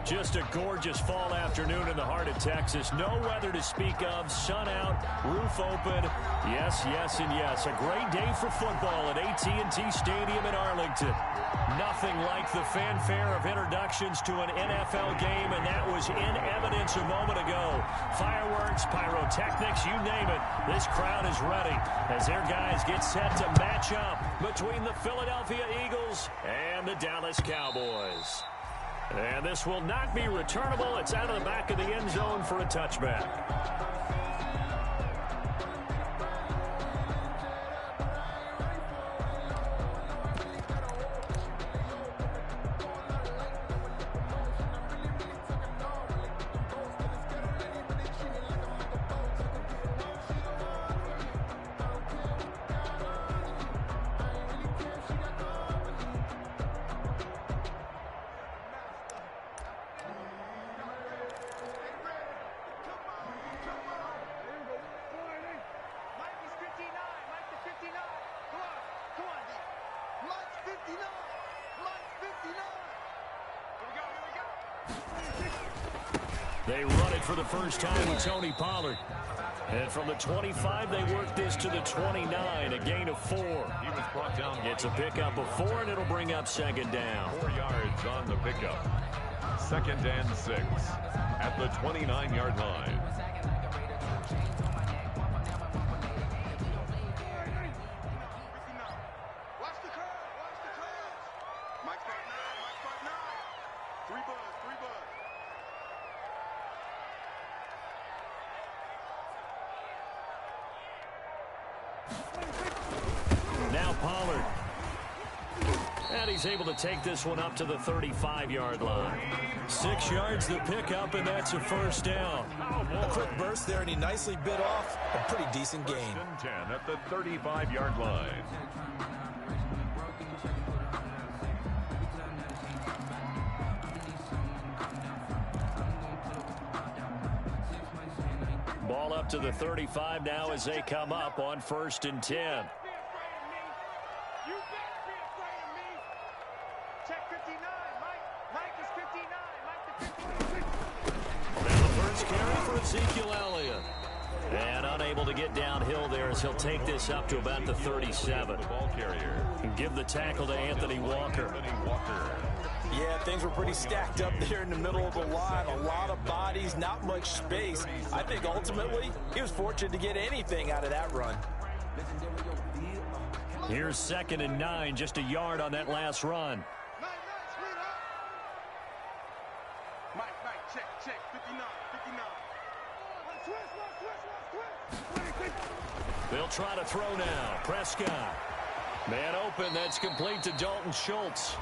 Just a gorgeous fall afternoon in the heart of Texas. No weather to speak of. Sun out, roof open. Yes, yes, and yes. A great day for football at AT&T Stadium in Arlington. Nothing like the fanfare of introductions to an NFL game, and that was in evidence a moment ago. Fireworks, pyrotechnics, you name it. This crowd is ready as their guys get set to match up between the Philadelphia Eagles and the Dallas Cowboys. And this will not be returnable. It's out of the back of the end zone for a touchback. They run it for the first time with Tony Pollard. And from the 25, they work this to the 29, a gain of 4. He was brought down. It's a pickup of 4, and it'll bring up second down. 4 yards on the pickup. 2nd and 6 at the 29-yard line. Now Pollard. And he's able to take this one up to the 35-yard line. 6 yards the pickup, and that's a first down. A quick burst there, and he nicely bit off a pretty decent gain. 10 at the 35-yard line. Ball up to the 35 now as they come up on 1st and 10. Carry for Ezekiel Elliott. And unable to get downhill there as he'll take this up to about the 37. The ball carrier. And give the tackle to Anthony Walker. Yeah, things were pretty stacked up there in the middle of the line. A lot of bodies, not much space. I think ultimately he was fortunate to get anything out of that run. Here's 2nd and 9, just a yard on that last run. Check, 59. They'll try to throw now. Prescott. Man open, that's complete to Dalton Schultz.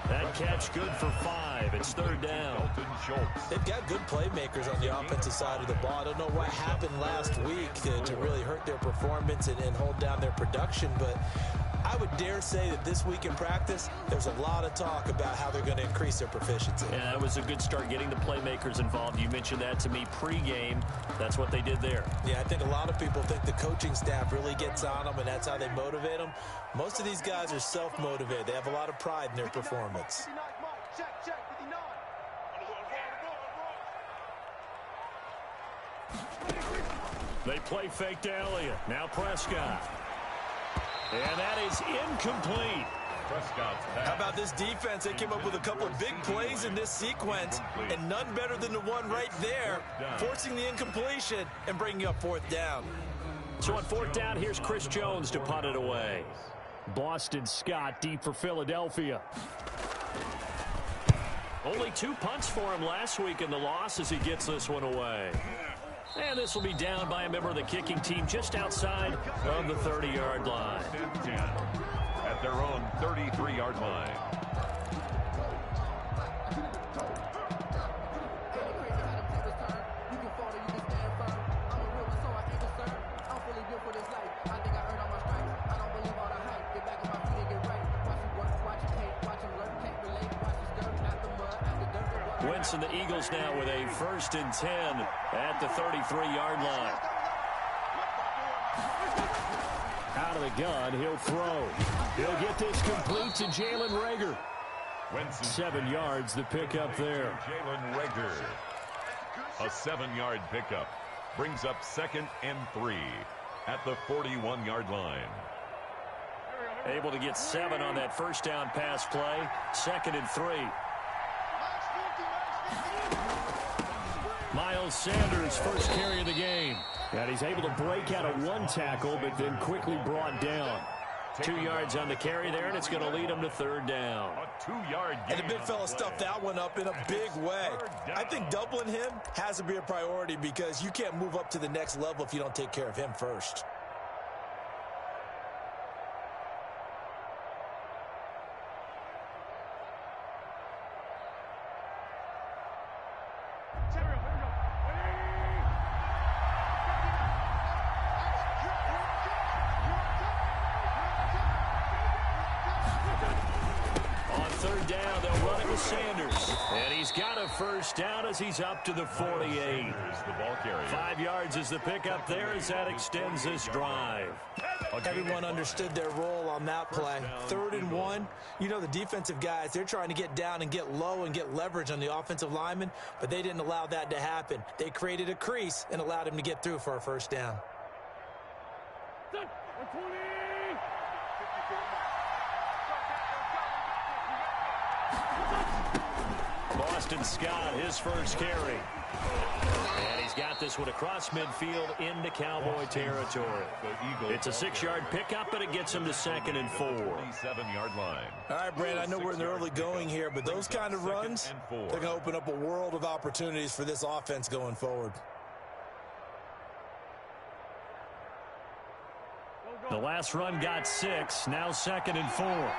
That catch good for 5. It's 3rd down. Dalton Schultz. They've got good playmakers on the offensive side of the ball. I don't know what happened last week to really hurt their performance and hold down their production, but I would dare say that this week in practice, there's a lot of talk about how they're going to increase their proficiency. Yeah, that was a good start getting the playmakers involved. You mentioned that to me pregame. That's what they did there. Yeah, I think a lot of people think the coaching staff really gets on them, and that's how they motivate them. Most of these guys are self-motivated. They have a lot of pride in their performance. They play fake to Elliott. Now Prescott. And that is incomplete. How about this defense? They came up with a couple of big plays in this sequence, and none better than the one right there, forcing the incompletion and bringing up 4th down. So on 4th down, here's Chris Jones to punt it away. Boston Scott deep for Philadelphia. Only 2 punts for him last week in the loss as he gets this one away. And this will be down by a member of the kicking team just outside of the 30-yard line. 10 at their own 33-yard line. Wentz and the Eagles now with a 1st and 10 at the 33-yard line. Out of the gun, he'll throw. He'll get this complete to Jalen Reagor. 7 yards the pickup there. Jalen Rager. A 7-yard pickup brings up 2nd and 3 at the 41-yard line. Able to get 7 on that first down pass play. 2nd and 3. Miles Sanders, first carry of the game. And he's able to break out of 1 tackle, but then quickly brought down. 2 yards on the carry there, and it's going to lead him to 3rd down. A 2-yard gain. And the big fella stuffed that one up in a big way. I think doubling him has to be a priority because you can't move up to the next level if you don't take care of him first. First down as he's up to the 48. 5 yards is the pickup there as that extends this drive. Everyone understood their role on that play. 3rd and 1. You know the defensive guys, they're trying to get down and get low and get leverage on the offensive lineman, but they didn't allow that to happen. They created a crease and allowed him to get through for a first down. Boston Scott, his first carry. And he's got this one across midfield into Cowboy territory. It's a 6-yard pickup, but it gets him to 2nd and 4. 47-yard line. All right, Brad, I know we're in the early going here, but those kind of runs, they're going to open up a world of opportunities for this offense going forward. The last run got 6, now 2nd and 4.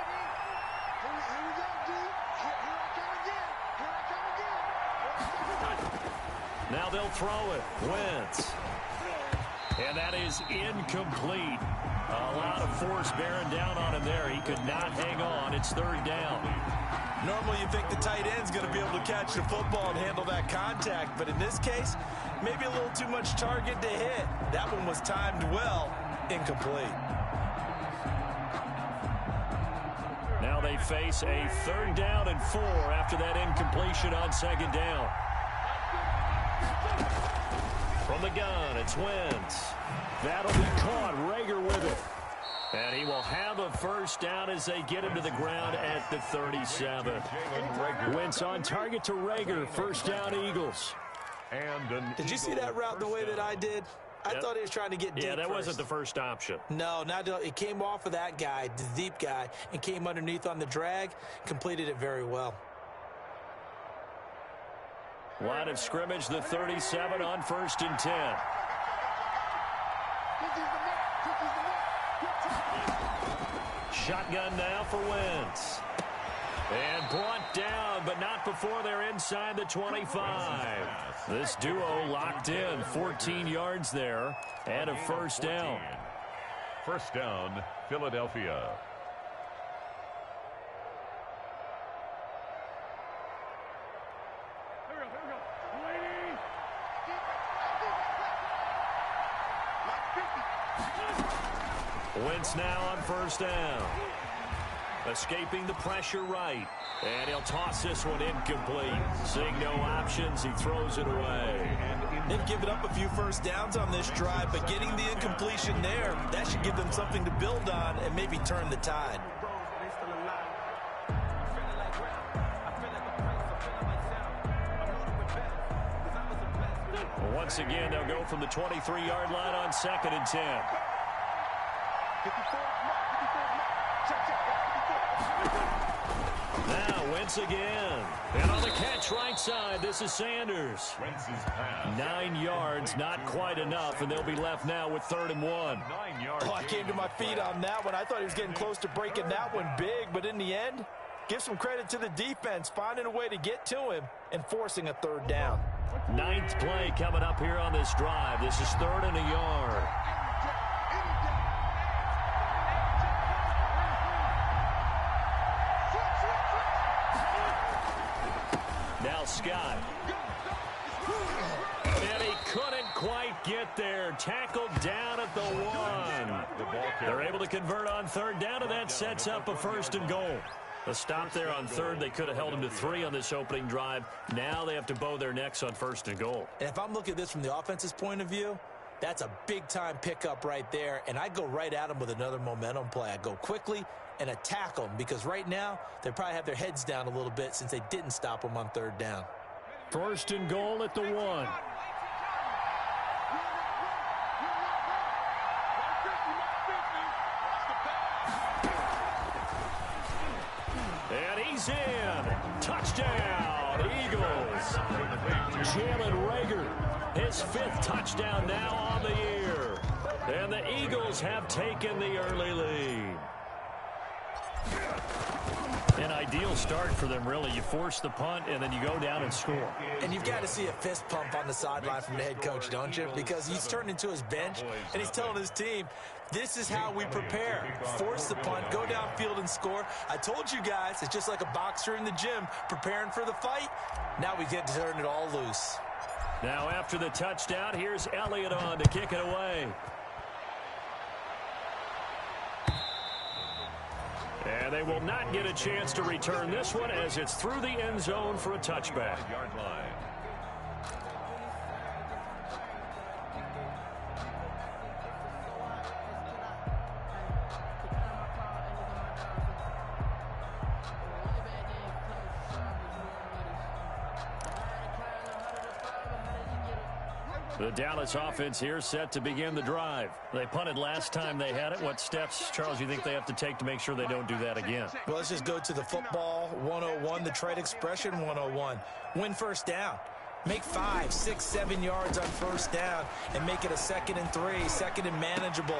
Now they'll throw it. Wentz. And that is incomplete. A lot of force bearing down on him there. He could not hang on. It's 3rd down. Normally you think the tight end's going to be able to catch the football and handle that contact, but in this case, maybe a little too much target to hit. That one was timed well. Incomplete. Now they face a 3rd down and 4 after that incompletion on 2nd down. From the gun, it's Wentz. That'll be caught. Rager with it. And he will have a first down as they get him to the ground at the 37. Wentz on target to Rager. First down, Eagles. Did you see that route the way that I did? I thought he was trying to get deep. Yeah, that first. wasn't the first option. No, it came off of that guy, the deep guy, and came underneath on the drag. Completed it very well. Line of scrimmage, the 37 on 1st and 10. Shotgun now for Wentz. And brought down, but not before they're inside the 25. This duo locked in. 14 yards there and a first down. First down, Philadelphia. Wentz now on first down. Escaping the pressure right. And he'll toss this one incomplete. Seeing no options, he throws it away. They've given up a few first downs on this drive, but getting the incompletion there, that should give them something to build on and maybe turn the tide. Once again, they'll go from the 23-yard line on 2nd and 10. Now Wentz again. And on the catch right side, this is Sanders. 9 yards, not quite enough, and they'll be left now with 3rd and 1. Oh, I came to my feet on that one. I thought he was getting close to breaking that one big, but in the end, give some credit to the defense, finding a way to get to him and forcing a 3rd down. 9th play coming up here on this drive. This is 3rd and a yard. Now Scott. And he couldn't quite get there. Tackled down at the 1. They're able to convert on 3rd down, and that sets up a 1st and goal. A stop there on third. They could have held them to 3 on this opening drive. Now they have to bow their necks on 1st and goal. And if I'm looking at this from the offense's point of view, that's a big-time pickup right there. And I go right at them with another momentum play. I go quickly and attack them because right now they probably have their heads down a little bit since they didn't stop them on 3rd down. 1st and goal at the 1. And he's in. Touchdown, Eagles. Jalen Reagor, his 5th touchdown now on the year. And the Eagles have taken the early lead. An ideal start for them, really. You force the punt, and then you go down and score. And you've got to see a fist pump on the sideline from the head coach, don't you? Because he's turned into his bench, and he's telling his team, this is how we prepare. Force the punt, go downfield and score. I told you guys, it's just like a boxer in the gym preparing for the fight. Now we get to turn it all loose. Now after the touchdown, here's Elliott on to kick it away. And they will not get a chance to return this one as it's through the end zone for a touchback. Yard line. The Dallas offense here set to begin the drive. They punted last time they had it. What steps, Charles, you think they have to take to make sure they don't do that again? Well, let's just go to the football 101, the trade expression 101. Win 1st down. Make 5, 6, 7 yards on 1st down and make it a 2nd and 3, 2nd and manageable.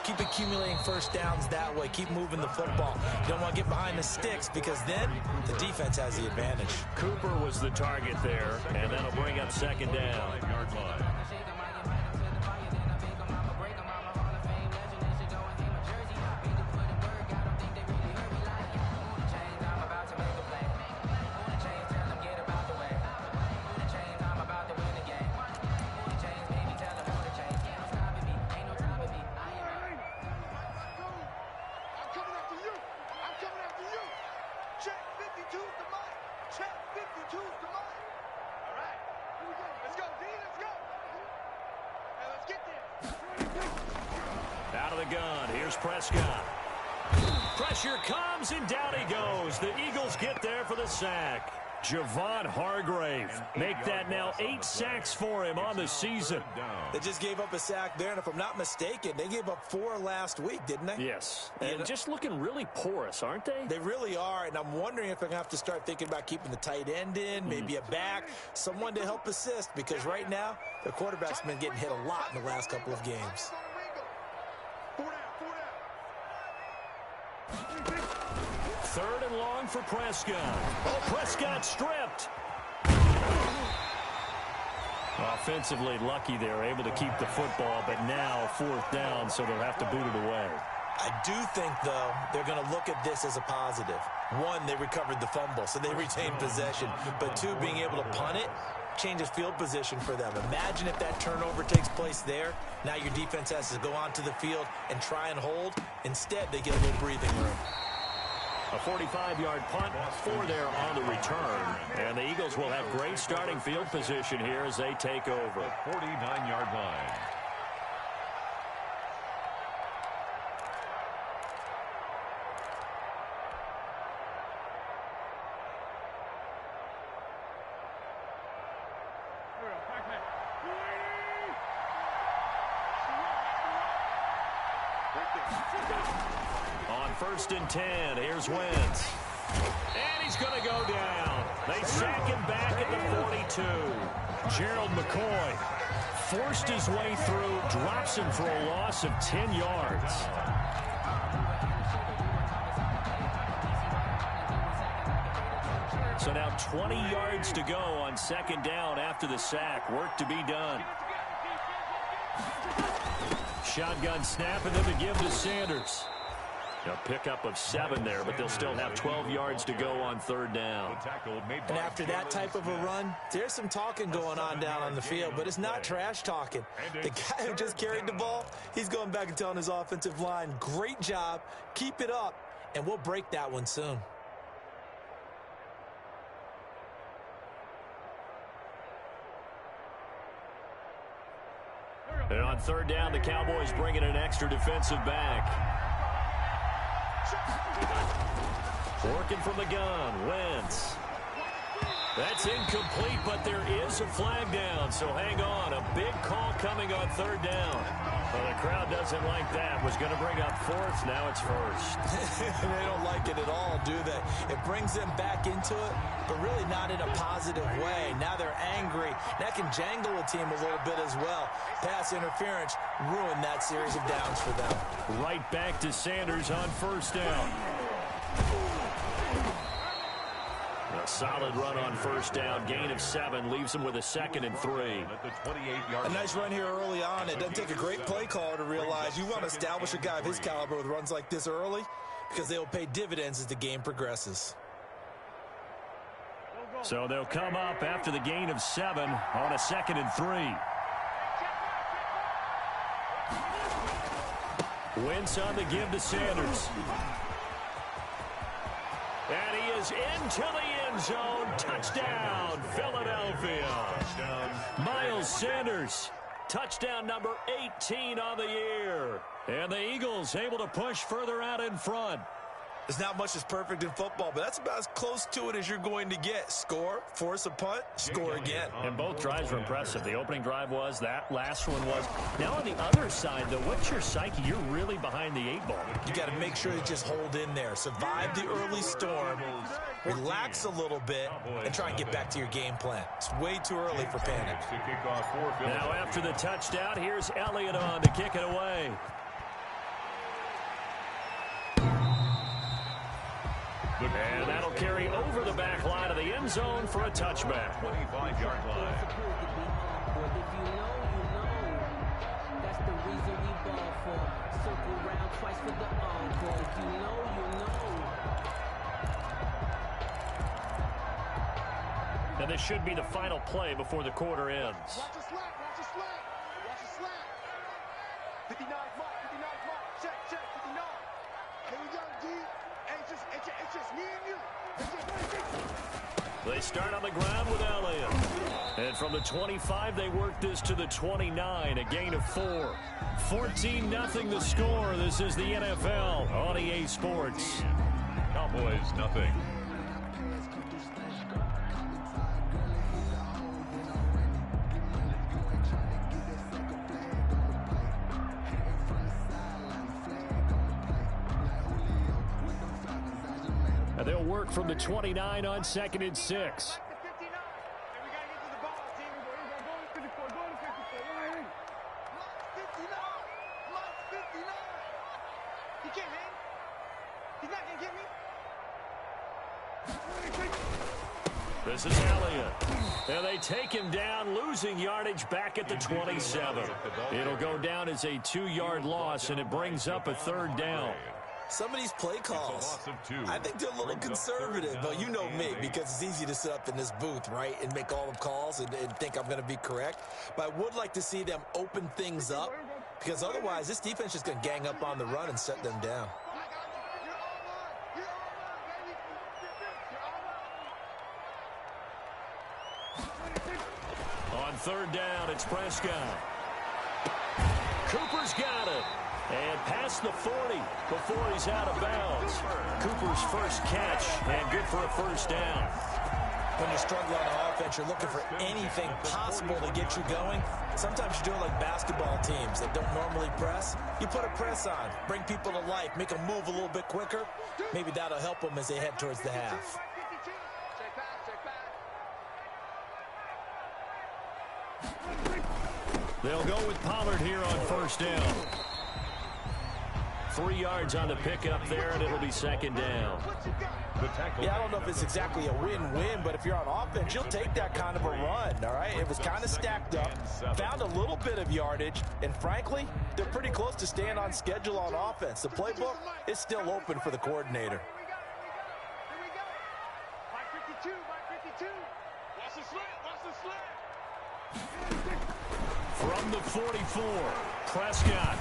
Keep accumulating 1st downs that way. Keep moving the football. You don't want to get behind the sticks because then the defense has the advantage. Cooper was the target there, and that'll bring up 2nd down. Yard line. Out of the gun, here's Prescott. Pressure comes, and down he goes. The Eagles get there for the sack. Javon Hargrave, make that now 8 sacks for him on the season. They just gave up a sack there, and if I'm not mistaken, they gave up 4 last week, didn't they? Yes, and just looking really porous, aren't they? They really are, and I'm wondering if they're going to have to start thinking about keeping the tight end in, maybe a back, someone to help assist, because right now, their quarterback's been getting hit a lot in the last couple of games. 3rd and long for Prescott. Oh, Prescott stripped. Offensively lucky they're able to keep the football, but now 4th down, so they'll have to boot it away. I do think, though, they're going to look at this as a positive. 1, they recovered the fumble, so they retained possession. But 2, being able to punt it changes field position for them. Imagine if that turnover takes place there. Now your defense has to go onto the field and try and hold. Instead, they get a little breathing room. A 45-yard punt for there on the return. And the Eagles will have great starting field position here as they take over. 49-yard line. On 1st and 10, here's Wentz. And he's going to go down. They sack him back at the 42. Gerald McCoy forced his way through, drops him for a loss of 10 yards. So now 20 yards to go on 2nd down after the sack. Work to be done. Shotgun snap and then the give to Sanders. A pickup of 7 there, but they'll still have 12 yards to go on 3rd down. And after that type of a run, there's some talking going on down on the field, but it's not trash talking. The guy who just carried the ball, he's going back and telling his offensive line, great job, keep it up, and we'll break that one soon. And on third down, the Cowboys bring in an extra defensive back. Working from the gun, Wentz. That's incomplete, but there is a flag down, so hang on. A big call coming on third down. Well, the crowd doesn't like that. Was going to bring up fourth, now it's first. They don't like it at all, do they? It brings them back into it, but really not in a positive way. Now they're angry. That can jangle a team a little bit as well. Pass interference ruined that series of downs for them. Right back to Sanders on first down. A solid run on first down. Gain of 7 leaves him with a 2nd and 3. A nice run here early on. It doesn't take a great play caller to realize you want to establish a guy of his caliber with runs like this early because they will pay dividends as the game progresses. So they'll come up after the gain of 7 on a 2nd and 3. Wentz on the give to Sanders. And he is into the end zone. Touchdown, Philadelphia. Miles Sanders, touchdown number 18 on the year. And the Eagles able to push further out in front. There's not much that's perfect in football, but that's about as close to it as you're going to get. Score, force a punt, score again. And both drives were impressive. The opening drive was, that last one was. Now on the other side, though, what's your psyche? You're really behind the 8 ball. You got to make sure you just hold in there. Survive the early storm, relax a little bit, and try and get back to your game plan. It's way too early for panic. Now after the touchdown, here's Elliott on to kick it away. And that'll carry over the back line of the end zone for a touchback. 25-yard line. That's the reason we ball for. Circle round twice for the encore. If you know, you know. And this should be the final play before the quarter ends. Watch the slack, watch the slack. Watch the slack. 59 mark, 59 mark. Check, 59. Here we go, D. It's just me and you. They start on the ground with Elliott. And from the 25, they work this to the 29, a gain of 4. 14-0 the score. This is the NFL on EA Sports. Cowboys, nothing. And they'll work from the 29 on 2nd and 6. This is Elliott. And they take him down, losing yardage back at the 27. It'll go down as a 2-yard loss, and it brings up a 3rd down. Some of these play calls, I think they're a little conservative, but you know me, because it's easy to sit up in this booth, right, and make all the calls and think I'm going to be correct. But I would like to see them open things up, because otherwise this defense is going to gang up on the run and set them down. On 3rd down, it's Prescott. Cooper's got it. And past the 40 before he's out of bounds. Cooper's first catch, and good for a 1st down. When you're struggling on offense, you're looking for anything possible to get you going. Sometimes you do it like basketball teams that don't normally press. You put a press on, bring people to life, make them move a little bit quicker. Maybe that'll help them as they head towards the half. They'll go with Pollard here on 1st down. 3 yards on the pickup there, and it'll be 2nd down. Yeah, I don't know if it's exactly a win-win, but if you're on offense, you'll take that kind of a run, all right? It was kind of stacked up, found a little bit of yardage, and frankly, they're pretty close to staying on schedule on offense. The playbook is still open for the coordinator. From the 44, Prescott.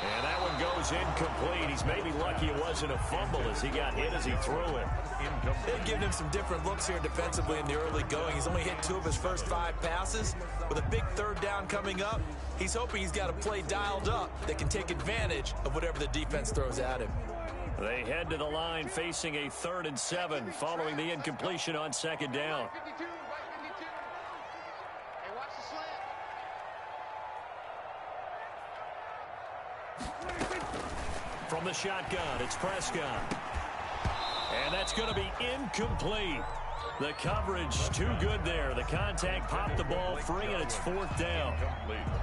And that one goes incomplete. He's maybe lucky it wasn't a fumble as he got hit as he threw it. They've given him some different looks here defensively in the early going. He's only hit 2 of his first 5 passes. With a big 3rd down coming up, he's hoping he's got a play dialed up that can take advantage of whatever the defense throws at him. They head to the line facing a 3rd and 7 following the incompletion on 2nd down. From the shotgun, it's Prescott. And that's going to be incomplete. The coverage too good there. The contact popped the ball free, and it's 4th down.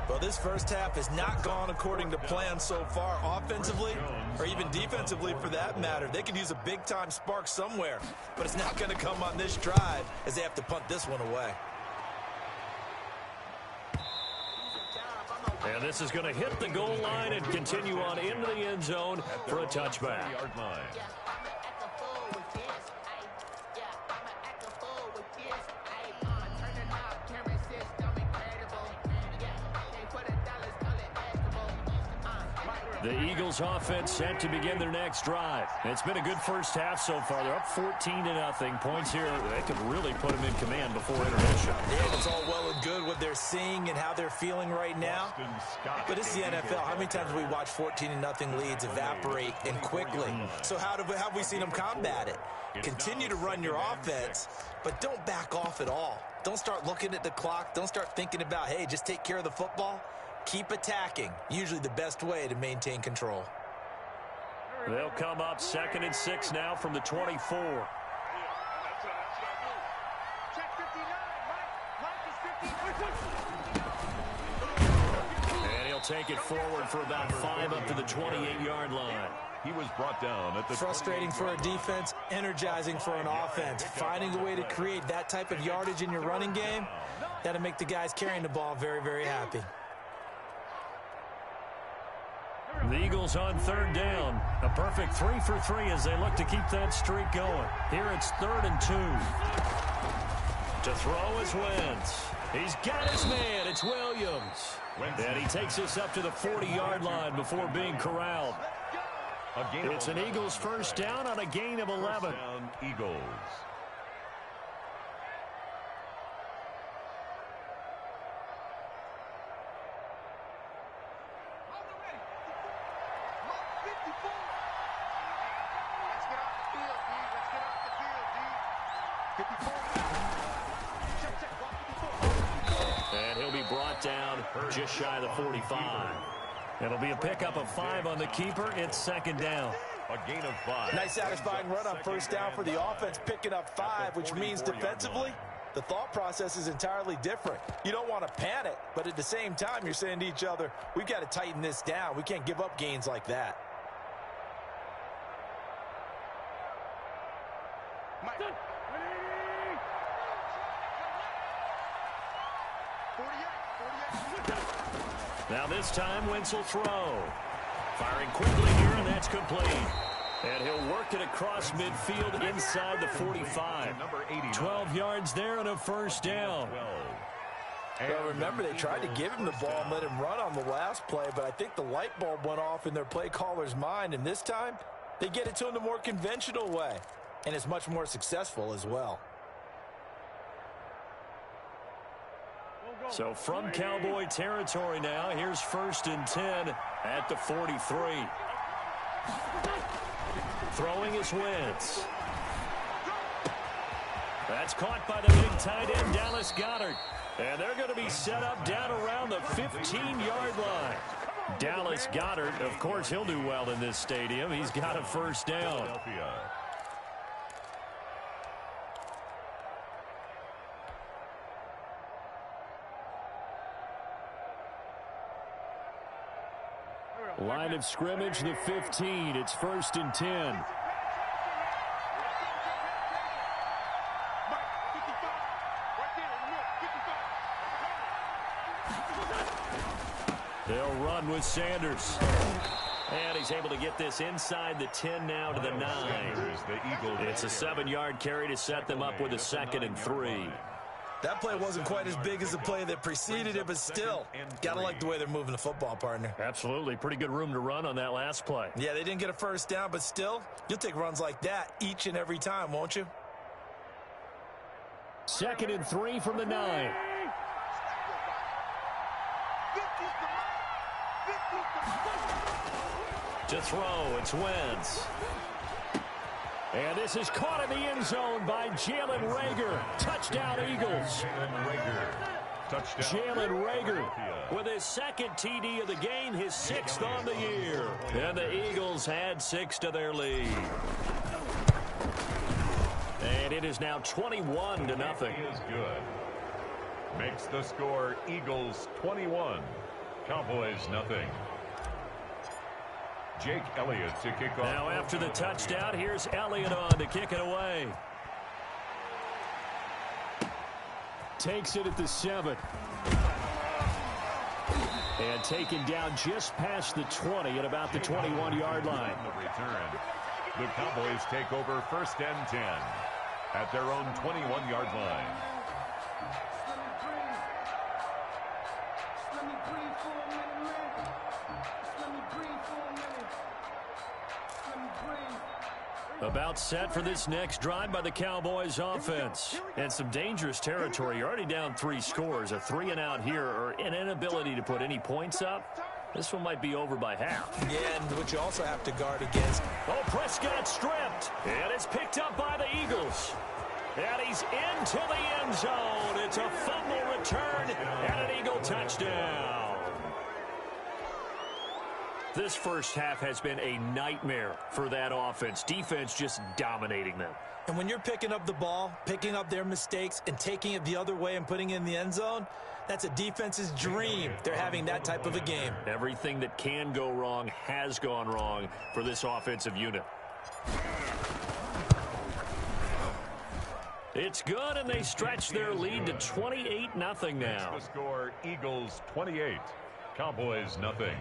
Well, this first half has not gone according to plan so far offensively or even defensively for that matter. They could use a big-time spark somewhere, but it's not going to come on this drive as they have to punt this one away. And this is going to hit the goal line and continue on into the end zone for a touchback. The Eagles offense set to begin their next drive. It's been a good first half so far. They're up 14-0. Points here, they could really put them in command before intermission. Yeah, it's all well and good what they're seeing and how they're feeling right now. But it's the NFL. How many times have we watched 14-0 leads evaporate and quickly? So how have we seen them combat it? Continue to run your offense, but don't back off at all. Don't start looking at the clock. Don't start thinking about, hey, just take care of the football. Keep attacking. Usually the best way to maintain control. They'll come up 2nd and 6 now from the 24. And he'll take it forward for about 5 up to the 28-yard line. He was brought down at the frustrating for a defense, energizing for an offense. Finding a way to create that type of yardage in your running game, that'll make the guys carrying the ball very, very happy. The Eagles on 3rd down. A perfect 3 for 3 as they look to keep that streak going. Here it's 3rd and 2. To throw is Wentz. He's got his man. It's Williams. And he takes us up to the 40-yard line before being corralled. It's an Eagles first down on a gain of 11. Eagles. And he'll be brought down just shy of the 45. It'll be a pickup of 5 on the keeper. It's 2nd down. A gain of 5. Nice satisfying run on first down for the offense, picking up 5, which means defensively, the thought process is entirely different. You don't want to panic, but at the same time, you're saying to each other, we've got to tighten this down. We can't give up gains like that. Now this time, Wentz will throw. Firing quickly here, and that's complete. And he'll work it across midfield inside the 45. 12 yards there and a first down. Well, remember, they tried to give him the ball and let him run on the last play, but I think the light bulb went off in their play caller's mind, and this time, they get it to him the more conventional way, and it's much more successful as well. So from Cowboy territory now, here's 1st and 10 at the 43. Throwing is Wentz. That's caught by the big tight end, Dallas Goedert. And they're going to be set up down around the 15-yard line. Dallas Goedert, of course, he'll do well in this stadium. He's got a first down. Line of scrimmage, the 15. It's 1st and 10. They'll run with Sanders. And he's able to get this inside the 10 now to the 9. It's a 7-yard carry to set them up with a 2nd and 3. That play wasn't quite as big as the play that preceded it, but still, got to like the way they're moving the football, partner. Absolutely. Pretty good room to run on that last play. Yeah, they didn't get a first down, but still, you'll take runs like that each and every time, won't you? 2nd and 3 from the 9. To throw, it's Wentz. And this is caught in the end zone by Jalen Reagor. Touchdown, Eagles. Jalen Reagor with his 2nd TD of the game, his 6th on the year. And the Eagles add 6 to their lead. And it is now 21-0. Is good. Makes the score Eagles 21, Cowboys nothing. Jake Elliott to kick off. Now after the touchdown, here's Elliott on to kick it away. Takes it at the 7. And taken down just past the 20 at about the 21-yard line. The return. The Cowboys take over 1st and 10 at their own 21-yard line. About set for this next drive by the Cowboys offense. And some dangerous territory. You're already down 3 scores. A 3-and-out here or an inability to put any points up. This one might be over by half. Yeah, and what you also have to guard against. Oh, Prescott stripped. And it's picked up by the Eagles. And he's into the end zone. It's a fumble return and an Eagle touchdown. This first half has been a nightmare for that offense. Defense just dominating them. And when you're picking up the ball, picking up their mistakes, and taking it the other way and putting it in the end zone, that's a defense's dream. They're having that type of a game. Everything that can go wrong has gone wrong for this offensive unit. It's good, and they stretch their lead to 28-0 now. The score Eagles 28, Cowboys nothing.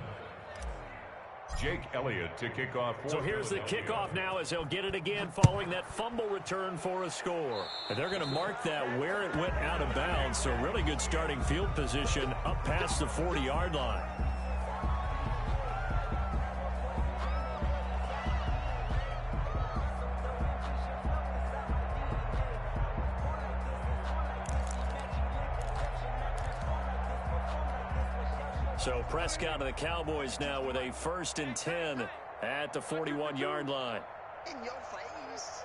Jake Elliott to kick off. So here's the kickoff now as they'll get it again following that fumble return for a score. And they're going to mark that where it went out of bounds. So really good starting field position up past the 40-yard line. So Prescott of the Cowboys now with a 1st and 10 at the 41-yard line. In your face.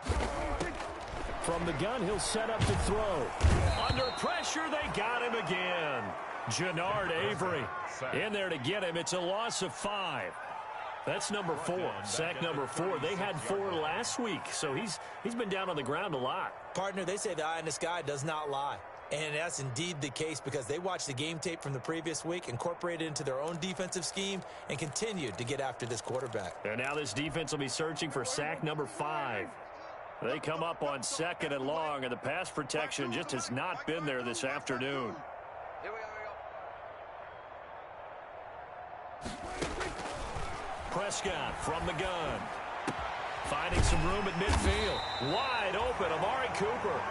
From the gun, he'll set up to throw. Under pressure, they got him again. Jannard Avery in there to get him. It's a loss of 5. That's number 4, sack number 4. They had 4 last week, so he's been down on the ground a lot. Partner, they say the eye in the sky does not lie. And that's indeed the case because they watched the game tape from the previous week, incorporated it into their own defensive scheme, and continued to get after this quarterback. And now this defense will be searching for sack number 5. They come up on 2nd and long, and the pass protection just has not been there this afternoon. Here we go. Prescott from the gun. Finding some room at midfield. Wide open, Amari Cooper.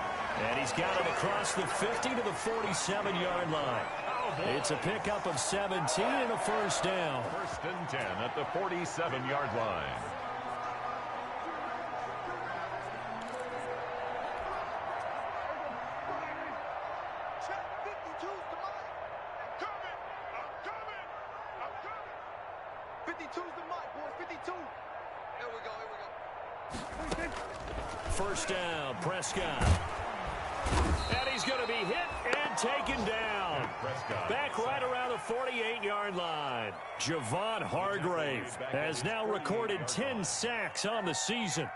And he's got it across the 50 to the 47-yard line. It's a pickup of 17 and a 1st down. 1st and 10 at the 47-yard line. Check 52's the mic. I'm coming. 52's the mic, boys. 52. Here we go. 1st down, Prescott. And he's going to be hit and taken down. Back right around the 48-yard line. Javon Hargrave has now recorded 10 sacks on the season.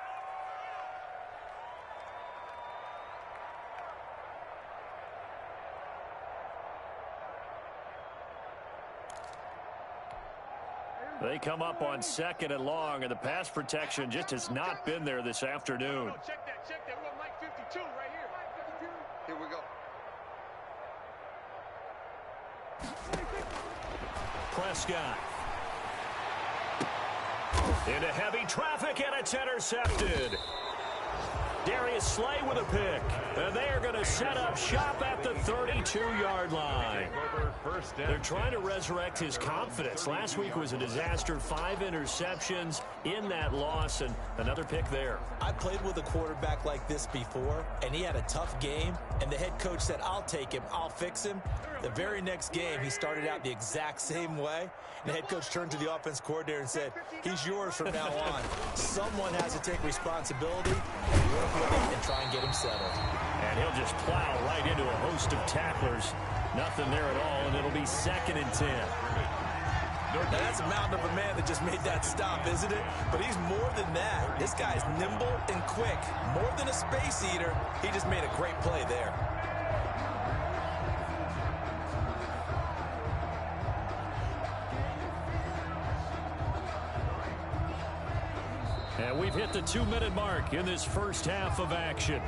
They come up on 2nd and long, and the pass protection just has not been there this afternoon. Check that. We're on mic 52 right here. Here we go. Prescott. Into heavy traffic, and it's intercepted. Darius Slay with a pick. And they are going to set up shop at the 32-yard line. They're trying to resurrect his confidence. Last week was a disaster. 5 interceptions in that loss, and another pick there. I played with a quarterback like this before, and he had a tough game, and the head coach said, I'll take him, I'll fix him. The very next game, he started out the exact same way. And the head coach turned to the offense coordinator and said, he's yours from now on. Someone has to take responsibility, work with him, and try and get him settled. And he'll just plow right into a host of tacklers. Nothing there at all, and it'll be 2nd and 10. Now, that's a mountain of a man that just made that stop, isn't it? But he's more than that. This guy's nimble and quick. More than a space eater, he just made a great play there. And we've hit the 2-minute mark in this first half of action.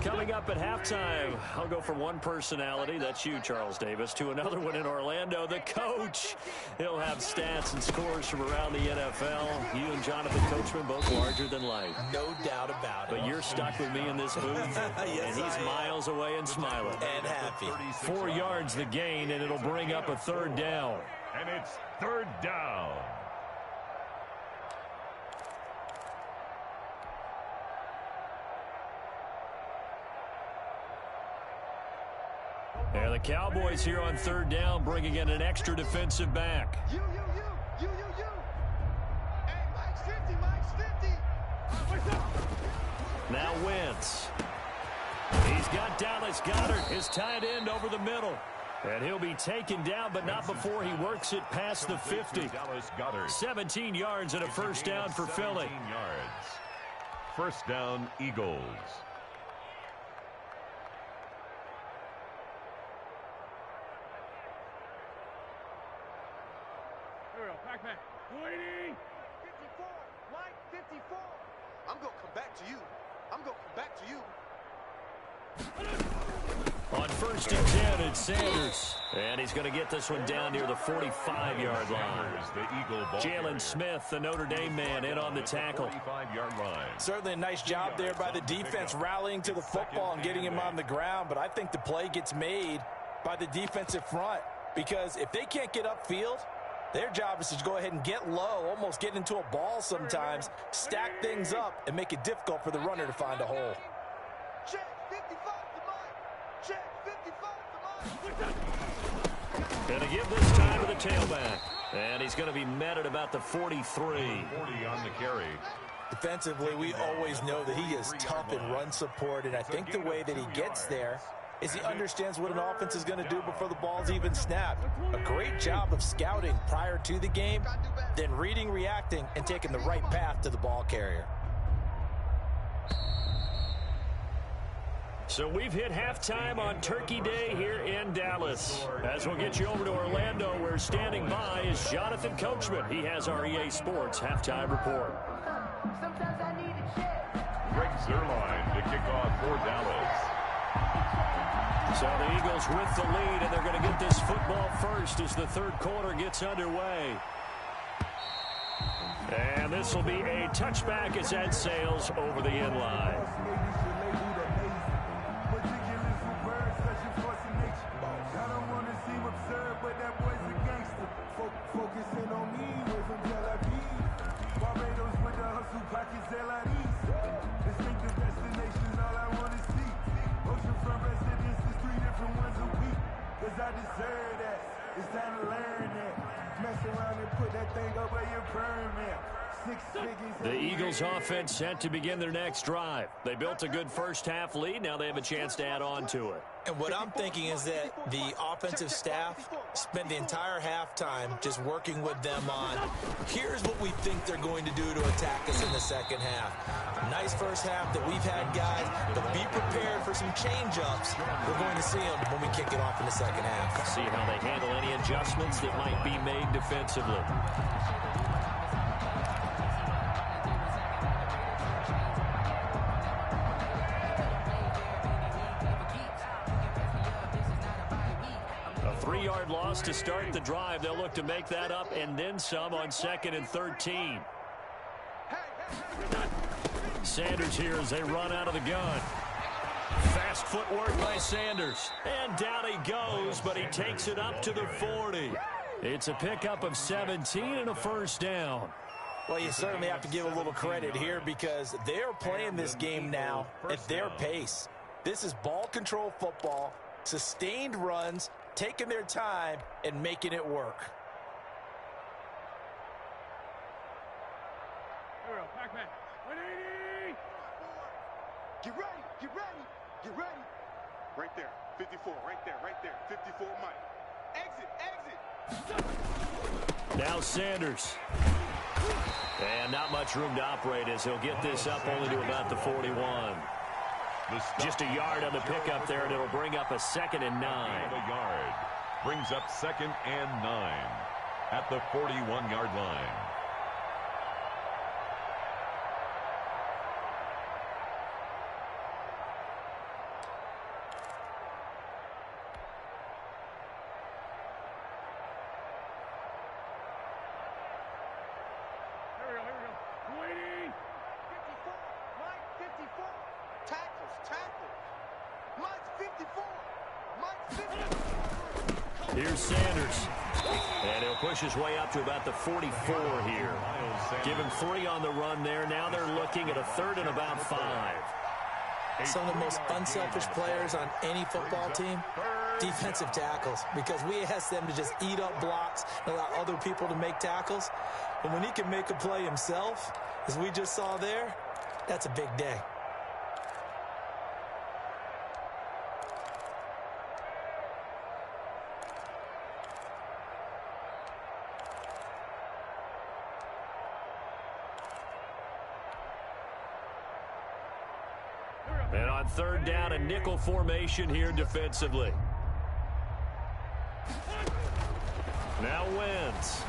Coming up at halftime, I'll go from one personality, that's you, Charles Davis, to another one in Orlando, the coach. He'll have stats and scores from around the NFL. You and Jonathan Coachman both larger than life. No doubt about it. But you're stuck with me in this booth, yes, and he's miles away and smiling. And happy. 4 yards the gain, and it'll bring up a 3rd down. And it's 3rd down. And the Cowboys here on 3rd down, bringing in an extra defensive back. You. Hey, Mike's 50. Now Wentz. He's got Dallas Goedert, his tight end, over the middle. And he'll be taken down, but not before he works it past the 50. 17 yards and a 1st down for Philly. 1st down, Eagles. Waiting. 54. Mike, 54. I'm going to come back to you. On 1st and 10, it's Sanders. And he's going to get this one down near the 45-yard line. Jalen Smith, the Notre Dame man, in on the tackle. 45-yard line. Certainly a nice job there by the defense rallying to the football and getting him on the ground. But I think the play gets made by the defensive front. Because if they can't get upfield, their job is to go ahead and get low, almost get into a ball sometimes, stack things up, and make it difficult for the runner to find a hole. Check 55 to Mike. Check 55 to Mike. Going to give this time to the tailback. And he's going to be met at about the 43. 40 on the carry. Defensively, we always know that he is tough in run support, and I think the way that he gets there is he understands what an offense is going to do before the ball's even snapped. A great job of scouting prior to the game, then reading, reacting, and taking the right path to the ball carrier. So we've hit halftime on Turkey Day here in Dallas. As we'll get you over to Orlando, where standing by is Jonathan Coachman. He has our EA Sports halftime report. Greg Zuerlein to kick off for Dallas. So the Eagles with the lead, and they're going to get this football first as the 3rd quarter gets underway. And this will be a touchback as Ed sails over the end line. I deserve that. It's time to learn that. Mess around and put that thing up where your permit. The Eagles offense set to begin their next drive. They built a good first half lead. Now they have a chance to add on to it. And what I'm thinking is that the offensive staff spent the entire halftime just working with them on, here's what we think they're going to do to attack us in the second half. Nice first half that we've had, guys, but be prepared for some change-ups. We're going to see them when we kick it off in the second half. See how they handle any adjustments that might be made defensively. 3-yard loss to start the drive. They'll look to make that up and then some on 2nd and 13. Sanders here as they run out of the gun. Fast footwork by Sanders. And down he goes, but he takes it up to the 40. It's a pickup of 17 and a first down. Well, you certainly have to give a little credit here because they're playing this game now at their pace. This is ball control football, sustained runs, taking their time, and making it work. Here we go, Pac-Man. 180! Get ready, get ready, get ready. Right there, 54, right there, 54, Mike. Exit, exit. Now Sanders. And not much room to operate as he'll get this up only to about the 41. Just a yard on the pickup there, and it'll bring up a 2nd and 9. A yard. Brings up 2nd and 9 at the 41-yard line. Here's Sanders. And he'll push his way up to about the 44 here. Give him 3 on the run there. Now they're looking at a 3rd and about 5. Some of the most unselfish players on any football team, defensive tackles, because we ask them to just eat up blocks and allow other people to make tackles. And when he can make a play himself, as we just saw there, that's a big day. And on 3rd down, a nickel formation here defensively. Now Wentz.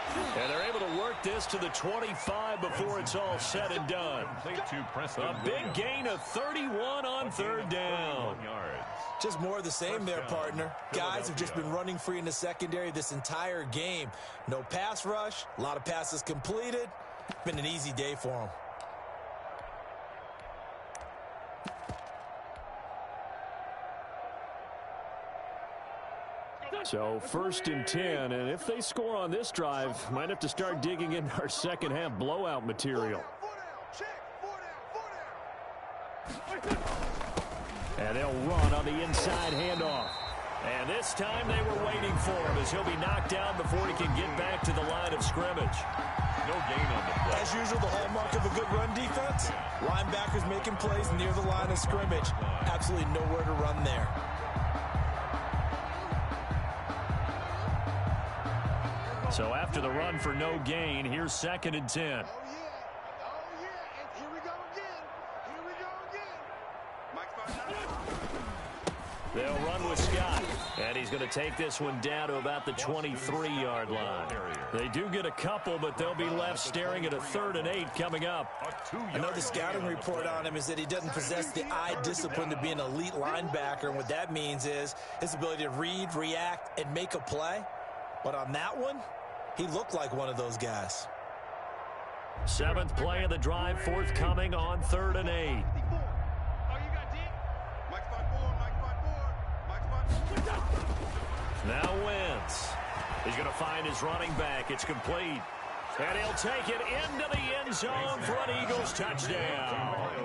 And they're able to work this to the 25 before it's all said and done. A big gain of 31 on 3rd down. Just more of the same there, partner. Guys have just been running free in the secondary this entire game. No pass rush, a lot of passes completed. Been an easy day for them. So 1st and 10, and if they score on this drive, might have to start digging into our second half blowout material. And they'll run on the inside handoff. And this time they were waiting for him as he'll be knocked down before he can get back to the line of scrimmage. No gain on the play. As usual, the hallmark of a good run defense, linebackers making plays near the line of scrimmage. Absolutely nowhere to run there. So after the run for no gain, here's 2nd and 10. Oh, yeah. And here we go again. They'll run with Scott. And he's going to take this one down to about the 23-yard line. They do get a couple, but they'll be left staring at a 3rd and 8 coming up. I know the scouting report on him is that he doesn't possess the eye discipline to be an elite linebacker. And what that means is his ability to read, react, and make a play. But on that one, he looked like one of those guys. 7th play of the drive forthcoming on 3rd and 8. Now Wentz. He's going to find his running back. It's complete. And he'll take it into the end zone for an Eagles touchdown.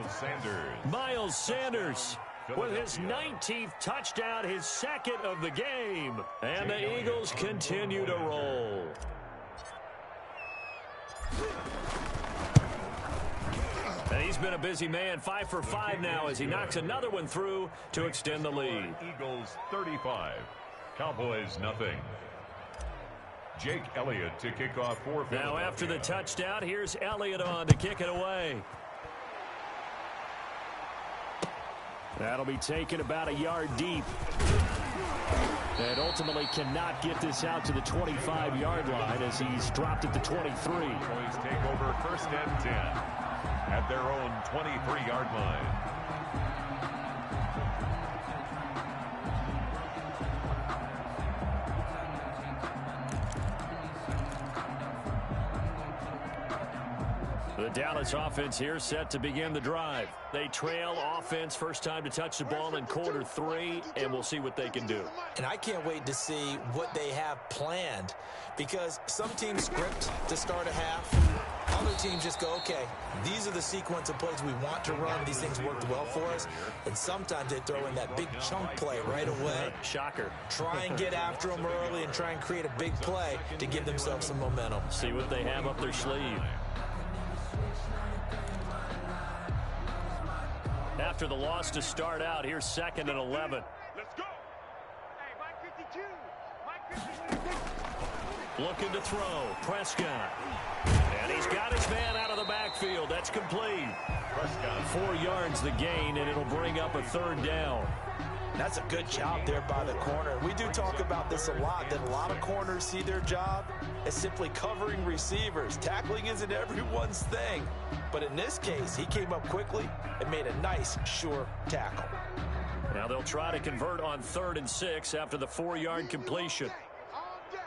Miles Sanders with his 19th touchdown, his 2nd of the game. And the Eagles continue to roll. And he's been a busy man, 5 for 5 now as he knocks another one through to extend the lead. Eagles 35, Cowboys nothing. Jake Elliott to kick off for Philadelphia. Now after the touchdown, here's Elliott on to kick it away. That'll be taken about a yard deep. And ultimately cannot get this out to the 25-yard line as he's dropped at the 23. Cowboys take over 1st and 10 at their own 23-yard line. The Dallas offense here set to begin the drive. They trail offense first time to touch the ball in quarter 3, and we'll see what they can do. And I can't wait to see what they have planned, because some teams script to start a half. Other teams just go, okay, these are the sequence of plays we want to run. These things worked well for us. And sometimes they throw in that big chunk play right away. Shocker. Try and get after them early and try and create a big play to give themselves some momentum. See what they have up their sleeve. After the loss to start out, here's 2nd and 11. Let's go. Hey, Mike 52. Mike 52. Looking to throw. Prescott. And he's got his man out of the backfield. That's complete. Prescott. 4 yards the gain, and it'll bring up a 3rd down. That's a good job there by the corner. We do talk about this a lot, that a lot of corners see their job as simply covering receivers. Tackling isn't everyone's thing. But in this case, he came up quickly and made a nice, sure tackle. Now they'll try to convert on 3rd and 6 after the 4-yard completion. All day.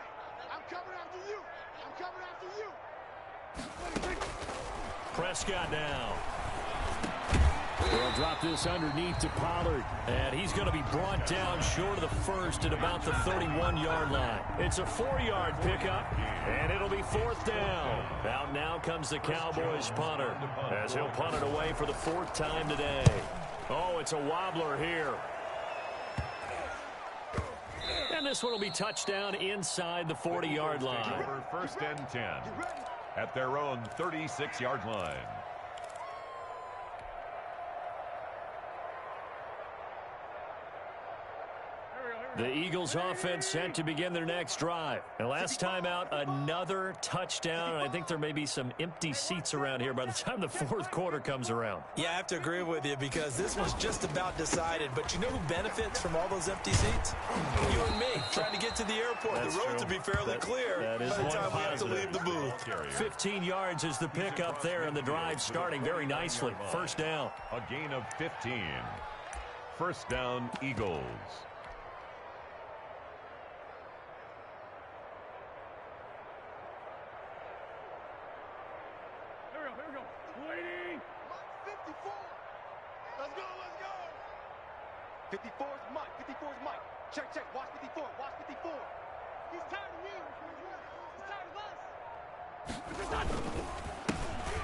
I'm coming after you. I'm coming after you. Prescott now. They'll drop this underneath to Pollard. And he's going to be brought down short of the first at about the 31-yard line. It's a 4-yard pickup, and it'll be 4th down. Out now comes the Cowboys punter, as he'll punt it away for the 4th time today. Oh, it's a wobbler here. And this one will be touchdown inside the 40-yard line. Over 1st and 10 at their own 36-yard line. The Eagles offense set to begin their next drive. And last time out, another touchdown. And I think there may be some empty seats around here by the time the 4th quarter comes around. Yeah, I have to agree with you, because this one's just about decided. But you know who benefits from all those empty seats? You and me, trying to get to the airport. That's the roads true. will be fairly clear that is by the one time we have to positive. leave the booth. 15 yards is the pickup there, and the drive starting very nicely. 1st down. A gain of 15. 1st down, Eagles. Here we go. Waiting. Mike 54. Let's go. 54 is Mike. 54 is Mike. Check. Watch 54. He's tired of you. He's tired of us.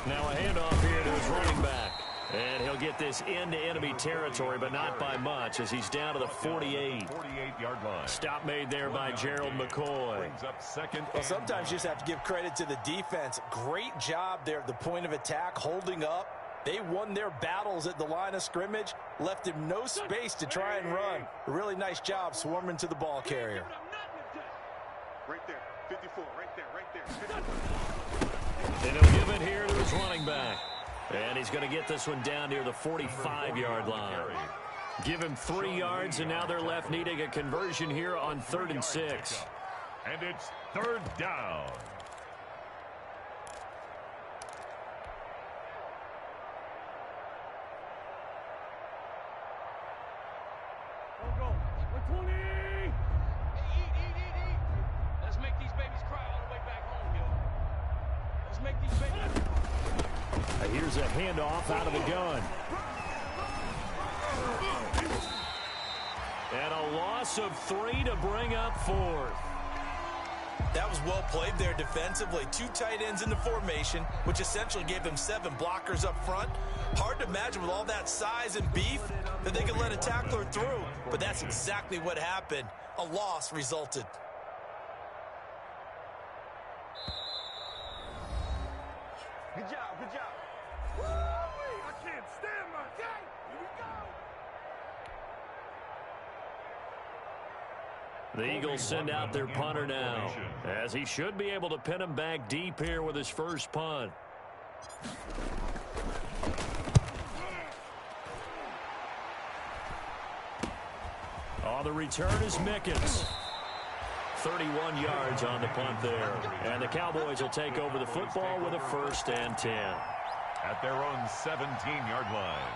Now a handoff here to his running back. And he'll get this into enemy territory, but not by much, as he's down to the 48. 48-yard line. Stop made there by Gerald McCoy. Brings up 2nd. Well, sometimes you just have to give credit to the defense. Great job there at the point of attack, holding up. They won their battles at the line of scrimmage, left him no space to try and run. A really nice job swarming to the ball carrier. Right there. 54. Right there. And he'll give it here to his running back. And he's going to get this one down near the 45-yard line. Give him 3 yards, and now they're left needing a conversion here on 3rd and 6. And it's 3rd down. Go. 120. Hey, eat. Let's make these babies cry all the way back home, yo. Let's make these babies. Here's a handoff out of the gun. And a loss of 3 to bring up 4th. That was well played there defensively. 2 tight ends in the formation, which essentially gave them 7 blockers up front. Hard to imagine with all that size and beef that they could let a tackler through, but that's exactly what happened. A loss resulted. Good job. I can't stand my day. Here we go. The Eagles send out their punter now, as he should be able to pin him back deep here with his first punt. On the return is Mickens. 31 yards on the punt there. And the Cowboys will take over the football with a 1st and 10. At their own 17-yard line.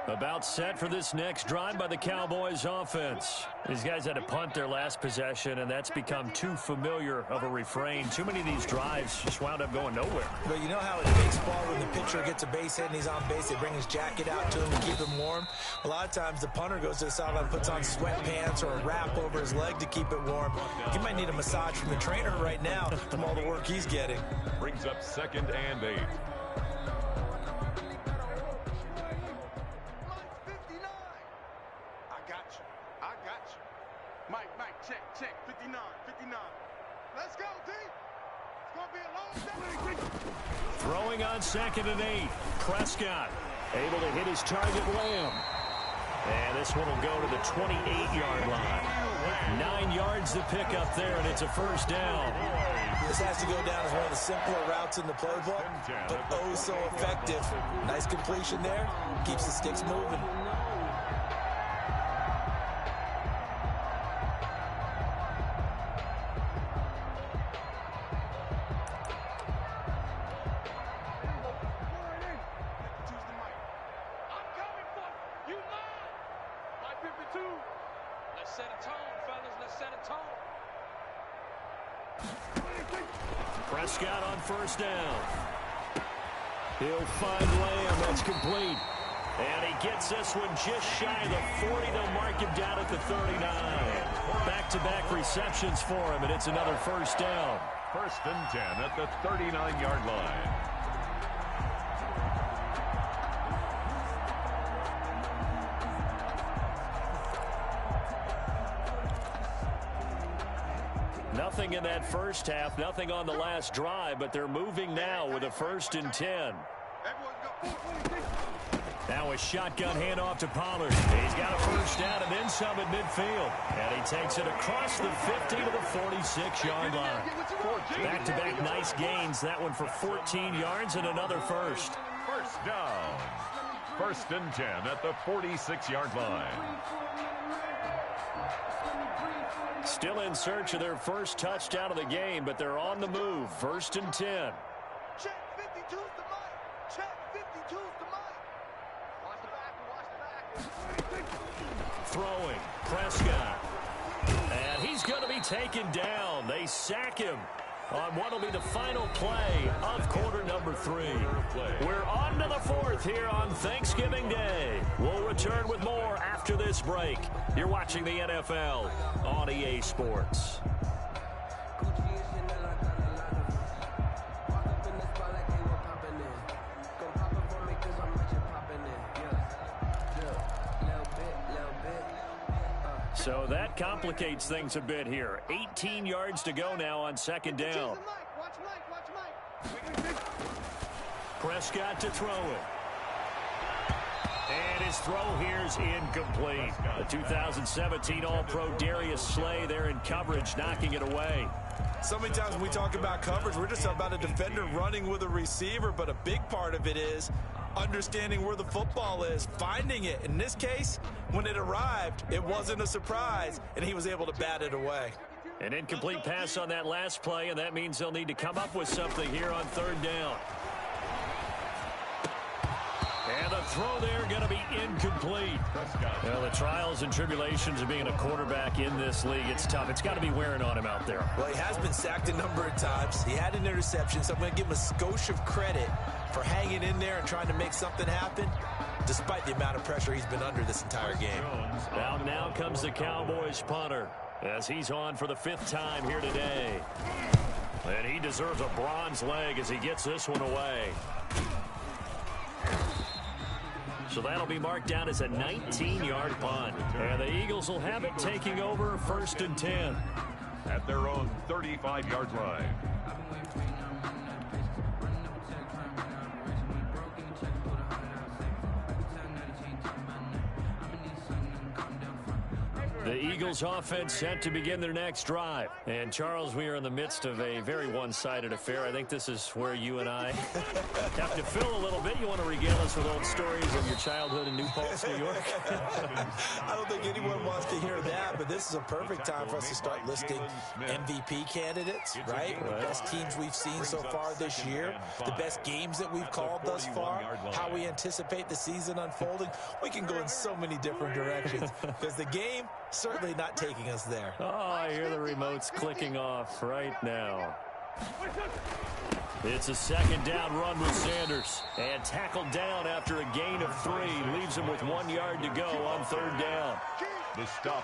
About set for this next drive by the Cowboys offense. These guys had to punt their last possession, and that's become too familiar of a refrain. Too many of these drives just wound up going nowhere. But you know how in baseball, when the pitcher gets a base hit and he's on base, they bring his jacket out to him to keep him warm. A lot of times the punter goes to the sideline, puts on sweatpants or a wrap over his leg to keep it warm. He might need a massage from the trainer right now from all the work he's getting. Brings up 2nd and 8. Check, 59. Let's go, D. It's going to be a long day. Throwing on 2nd and 8. Prescott able to hit his target, Lamb. And this one will go to the 28-yard line. 9 yards to pick up there, and it's a first down. This has to go down as one of the simpler routes in the playbook, but oh so effective. Nice completion there. Keeps the sticks moving. Prescott on first down. He'll find Lamb. That's complete. And he gets this one just shy of the 40. They'll mark him down at the 39. Back-to-back receptions for him, and it's another first down. 1st and 10 at the 39-yard line. Nothing in that first half, nothing on the last drive, but they're moving now with a 1st and 10. Now a shotgun handoff to Pollard. He's got a first down and then some at midfield. And he takes it across the 50 to the 46-yard line. Back-to-back nice gains. That one for 14 yards and another first. First down. 1st and 10 at the 46-yard line. Still in search of their first touchdown of the game, but they're on the move. 1st and 10. Check 52's the mic. Check 52's the mic. Watch the back. Throwing. Prescott. And he's going to be taken down. They sack him on what will be the final play of quarter number 3. We're on to the 4th here on Thanksgiving Day. We'll return with more after this break. You're watching the NFL on EA Sports. So that complicates things a bit here. 18 yards to go now on 2nd down. Prescott to throw it. And his throw here is incomplete. The 2017 All-Pro Darius Slay there in coverage, knocking it away. So many times when we talk about coverage, we're just about a defender running with a receiver, but a big part of it is understanding where the football is, finding it. In this case, when it arrived, it wasn't a surprise, and he was able to bat it away. An incomplete pass on that last play, and that means they'll need to come up with something here on 3rd down. And the throw there going to be incomplete. Well, the trials and tribulations of being a quarterback in this league, it's tough. It's got to be wearing on him out there. Well, he has been sacked a number of times. He had an interception, so I'm going to give him a skosh of credit for hanging in there and trying to make something happen, despite the amount of pressure he's been under this entire game. Now comes the Cowboys punter, as he's on for the 5th time here today. And he deserves a bronze leg as he gets this one away. So that'll be marked down as a 19-yard punt. And the Eagles will have it taking over 1st and 10. At their own 35-yard line. The Eagles offense set to begin their next drive. And, Charles, we are in the midst of a very one-sided affair. I think this is where you and I have to fill a little bit. You want to regale us with old stories of your childhood in New Paltz, New York? I don't think anyone wants to hear that, but this is a perfect time for us to start listing MVP candidates, right? The best teams we've seen so far this year, the best games that we've called thus far, how we anticipate the season unfolding. We can go in so many different directions because the game certainly not taking us there. Oh, I hear the remotes clicking off right now. It's a second down run with Sanders. And tackled down after a gain of 3. Leaves him with 1 yard to go on third down.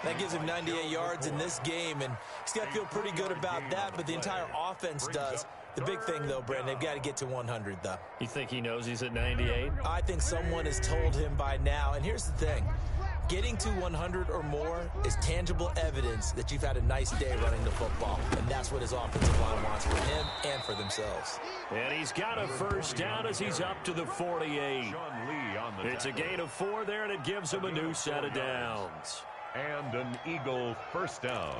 That gives him 98 yards in this game, and he's got to feel pretty good about that, but the entire offense does. The big thing, though, Brandon, they've got to get to 100, though. You think he knows he's at 98? I think someone has told him by now, and here's the thing. Getting to 100 or more is tangible evidence that you've had a nice day running the football, and that's what his offensive line wants for him and for themselves. And he's got a first down as he's up to the 48. It's a gain of 4 there, and it gives him a new set of downs. And an Eagle first down.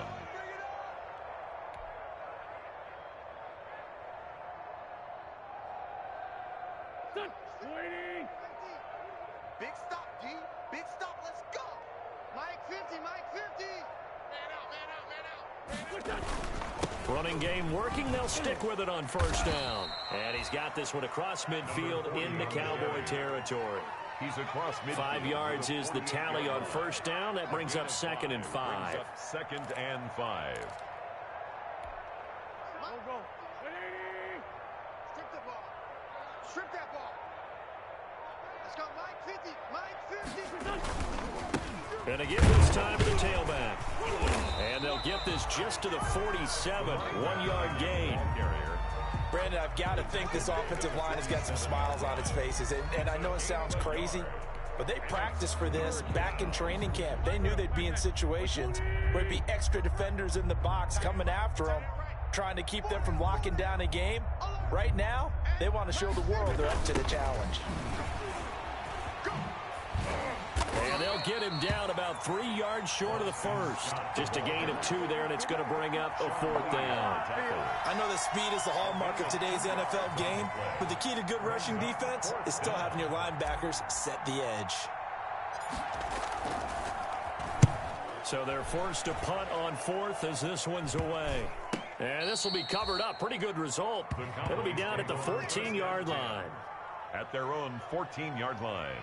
Big stop, D. Big stop. Let's go. Mike 50, Mike 50. Man out. Running game working. They'll stick with it on first down. And he's got this one across midfield into Cowboy territory. He's across midfield. 5 yards is the tally on first down. That brings up 2nd and 5. Brings up 2nd and 5. Go. Strip the ball. Strip that ball. Let's go, Mike 50. Mike 50. And again this time to the tailback. And they'll get this just to the 47. 1 yard gain. Brandon, I've got to think this offensive line has got some smiles on its faces. And I know it sounds crazy, but they practiced for this back in training camp. They knew they'd be in situations where it'd be extra defenders in the box coming after them, trying to keep them from locking down a game. Right now, they want to show the world they're up to the challenge. And they'll get him down about 3 yards short of the first. Just a gain of 2 there, and it's going to bring up a 4th down. I know that speed is the hallmark of today's NFL game, but the key to good rushing defense is still having your linebackers set the edge. So they're forced to punt on 4th as this one's away. And this will be covered up. Pretty good result. It'll be down at the 14-yard line. At their own 14-yard line.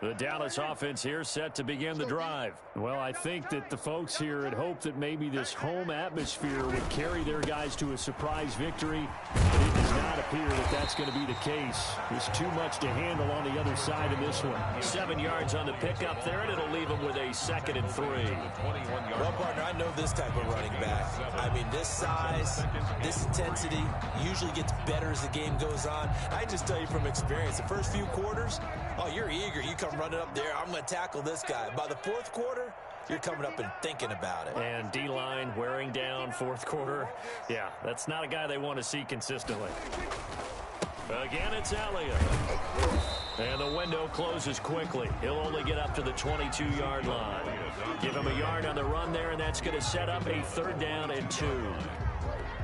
The Dallas offense here set to begin the drive. Well, I think that the folks here had hoped that maybe this home atmosphere would carry their guys to a surprise victory. But it does not appear that that's going to be the case. There's too much to handle on the other side of this one. 7 yards on the pickup there, and it'll leave them with a 2nd and 3. Well, partner, I know this type of running back. I mean, this size, this intensity usually gets better as the game goes on. I just tell you from experience, the first few quarters, oh, you're eager. You come running up there. I'm going to tackle this guy. By the 4th quarter, you're coming up and thinking about it. And D-line wearing down 4th quarter. Yeah, that's not a guy they want to see consistently. Again, it's Elliott. And the window closes quickly. He'll only get up to the 22-yard line. Give him a yard on the run there, and that's going to set up a 3rd down and 2.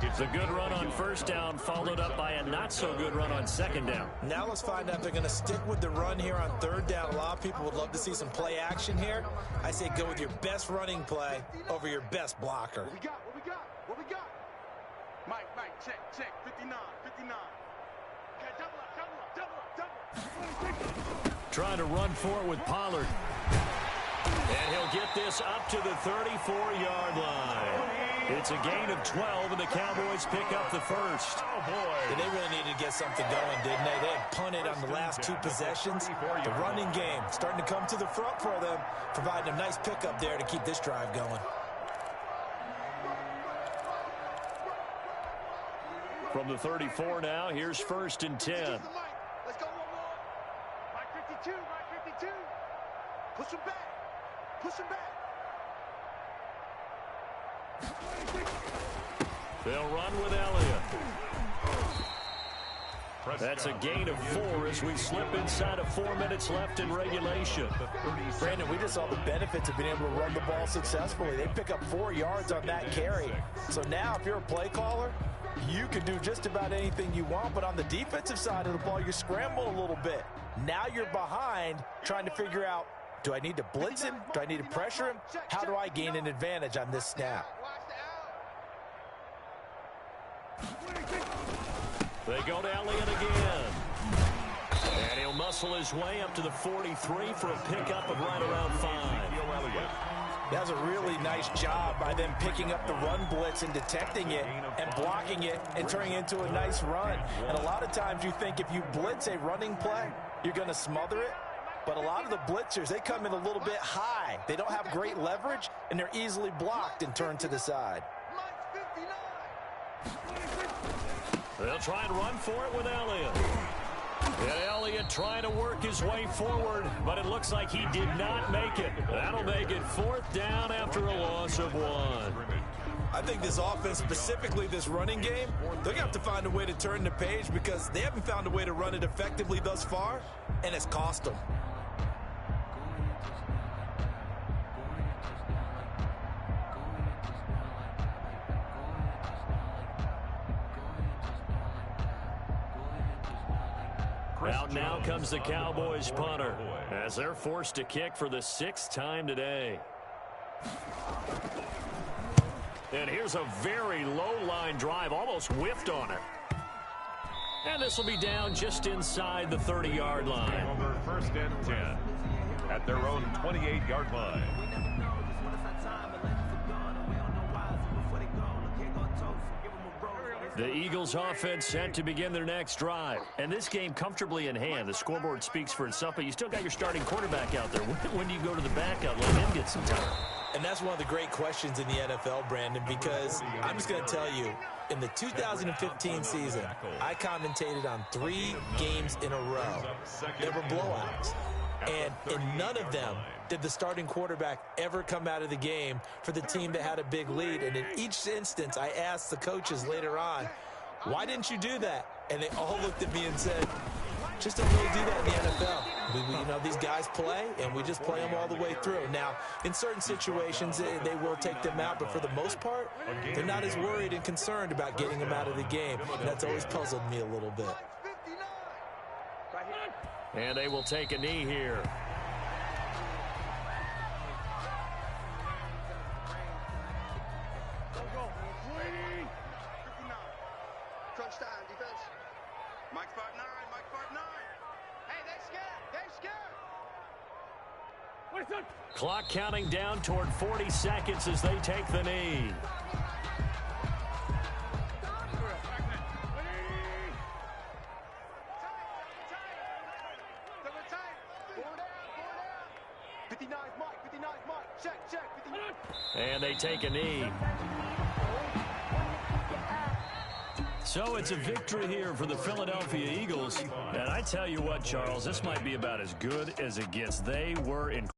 It's a good run on first down, followed up by a not-so-good run on 2nd down. Now let's find out if they're going to stick with the run here on 3rd down. A lot of people would love to see some play action here. I say go with your best running play over your best blocker. What we got? Mike, check. 59. Okay, double up. Trying to run for it with Pollard. And he'll get this up to the 34-yard line. It's a gain of 12, and the Cowboys pick up the first. Oh, boy. They really needed to get something going, didn't they? They had punted on the last 2 possessions. The running game starting to come to the front for them, providing a nice pickup there to keep this drive going. From the 34 now, here's 1st and 10. Let's go one more. Mike 52. Push him back. They'll run with Elliott. That's a gain of 4 as we slip inside of 4 minutes left in regulation. Brandon, we just saw the benefits of being able to run the ball successfully. They pick up 4 yards on that carry. So now if you're a play caller, you can do just about anything you want, but on the defensive side of the ball, you scramble a little bit. Now you're behind trying to figure out, do I need to blitz him? Do I need to pressure him? How do I gain an advantage on this snap? They go to Elliott again. And he'll muscle his way up to the 43 for a pickup of right around 5. That was a really nice job by them picking up the run blitz and detecting it and blocking it and turning it into a nice run. And a lot of times you think if you blitz a running play, you're going to smother it. But a lot of the blitzers, they come in a little bit high. They don't have great leverage, and they're easily blocked and turned to the side. They'll try and run for it with Elliott. And Elliott trying to work his way forward, but it looks like he did not make it. That'll make it 4th down after a loss of 1. I think this offense, specifically this running game, they're going to have to find a way to turn the page because they haven't found a way to run it effectively thus far, and it's cost them. Out now comes the Cowboys punter as they're forced to kick for the 6th time today. And here's a very low line drive, almost whiffed on it. And this will be down just inside the 30-yard line. Over 1st and 10 at their own 28-yard line. The Eagles offense set to begin their next drive. And this game comfortably in hand. The scoreboard speaks for itself, but you still got your starting quarterback out there. When do you go to the backup, let him get some time? And that's one of the great questions in the NFL, Brandon, because I'm just going to tell you, in the 2015 season, I commentated on 3 games in a row. There were blowouts. And in none of them did the starting quarterback ever come out of the game for the team that had a big lead. And in each instance, I asked the coaches later on, why didn't you do that? And they all looked at me and said, just don't really do that in the NFL. You know, these guys play, and we just play them all the way through. Now, in certain situations, they will take them out, but for the most part, they're not as worried and concerned about getting them out of the game. And that's always puzzled me a little bit. And they will take a knee here. Crunch time, defense. Mike 5'9", Mike 5'9". Hey, they scared. Clock counting down toward 40 seconds as they take the knee. And they take a knee. So it's a victory here for the Philadelphia Eagles. And I tell you what, Charles, this might be about as good as it gets. They were incredible.